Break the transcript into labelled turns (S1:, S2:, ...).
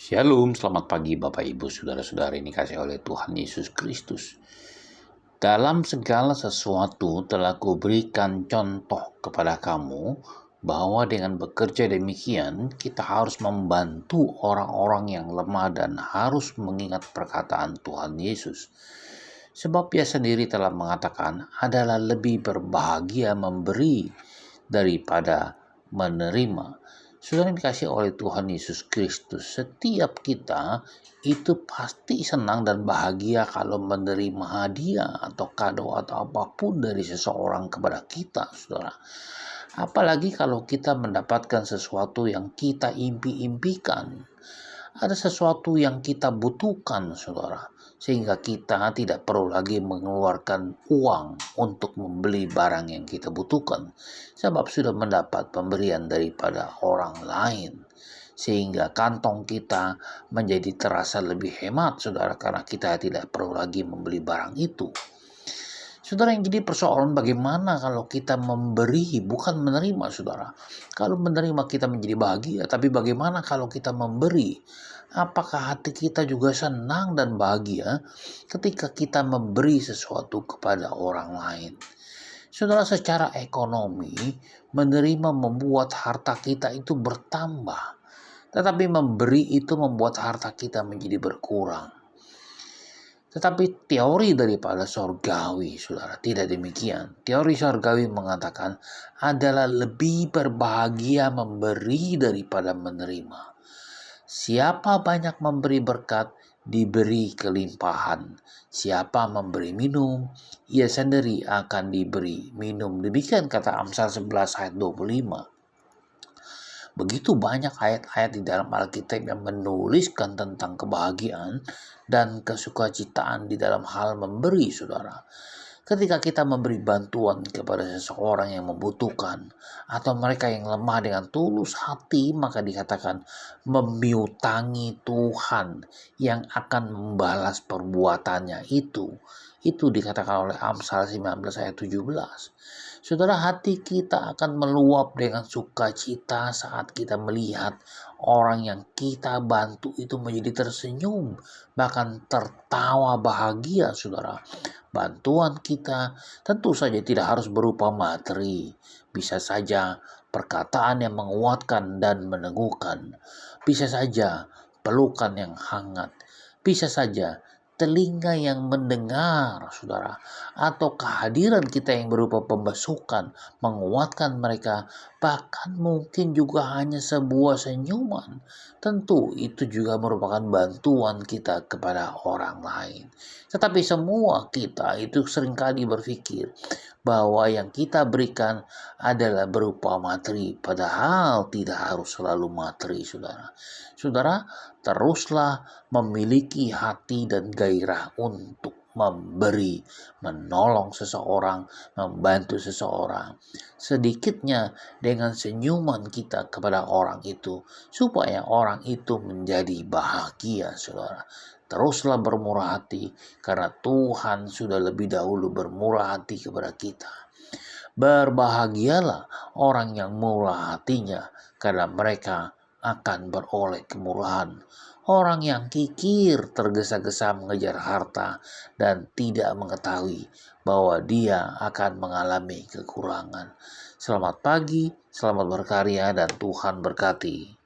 S1: Shalom, selamat pagi Bapak Ibu Saudara-saudara ini kasih oleh Tuhan Yesus Kristus. Dalam segala sesuatu telah kuberikan contoh kepada kamu bahwa dengan bekerja demikian kita harus membantu orang-orang yang lemah dan harus mengingat perkataan Tuhan Yesus. Sebab Ia sendiri telah mengatakan adalah lebih berbahagia memberi daripada menerima. Saudara yang dikasih oleh Tuhan Yesus Kristus, setiap kita itu pasti senang dan bahagia kalau menerima hadiah atau kado atau apapun dari seseorang kepada kita, saudara. Apalagi kalau kita mendapatkan sesuatu yang kita impi-impikan. Ada sesuatu yang kita butuhkan, saudara, sehingga kita tidak perlu lagi mengeluarkan uang untuk membeli barang yang kita butuhkan, sebab sudah mendapat pemberian daripada orang lain, sehingga kantong kita menjadi terasa lebih hemat, saudara, karena kita tidak perlu lagi membeli barang itu. Saudara, yang jadi persoalan bagaimana kalau kita memberi bukan menerima, saudara. Kalau menerima kita menjadi bahagia, tapi bagaimana kalau kita memberi? Apakah hati kita juga senang dan bahagia ketika kita memberi sesuatu kepada orang lain? Saudara, secara ekonomi, menerima membuat harta kita itu bertambah. Tetapi memberi itu membuat harta kita menjadi berkurang. Tetapi teori daripada sorgawi, saudara, tidak demikian. Teori sorgawi mengatakan adalah lebih berbahagia memberi daripada menerima. Siapa banyak memberi berkat, diberi kelimpahan. Siapa memberi minum, ia sendiri akan diberi minum. Demikian kata Amsal 11 ayat 25. Begitu banyak ayat-ayat di dalam Alkitab yang menuliskan tentang kebahagiaan dan kesukacitaan di dalam hal memberi, saudara. Ketika kita memberi bantuan kepada seseorang yang membutuhkan atau mereka yang lemah dengan tulus hati, maka dikatakan memiutangi Tuhan yang akan membalas perbuatannya itu. Itu dikatakan oleh Amsal 19 ayat 17. Saudara, hati kita akan meluap dengan sukacita saat kita melihat orang yang kita bantu itu menjadi tersenyum, bahkan tertawa bahagia, saudara. Bantuan kita tentu saja tidak harus berupa materi. Bisa saja perkataan yang menguatkan dan meneguhkan. Bisa saja pelukan yang hangat. Bisa saja telinga yang mendengar, saudara, atau kehadiran kita yang berupa pembesukan, menguatkan mereka, bahkan mungkin juga hanya sebuah senyuman. Tentu itu juga merupakan bantuan kita kepada orang lain. Tetapi semua kita itu seringkali berpikir bahwa yang kita berikan adalah berupa materi, padahal tidak harus selalu materi, saudara. Saudara, teruslah memiliki hati dan gairah untuk memberi, menolong seseorang, membantu seseorang. Sedikitnya dengan senyuman kita kepada orang itu, supaya orang itu menjadi bahagia, saudara. Teruslah bermurah hati, karena Tuhan sudah lebih dahulu bermurah hati kepada kita. Berbahagialah orang yang murah hatinya, karena mereka akan beroleh kemurahan. Orang yang kikir tergesa-gesa mengejar harta dan tidak mengetahui bahwa dia akan mengalami kekurangan. Selamat pagi, selamat berkarya, dan Tuhan berkati.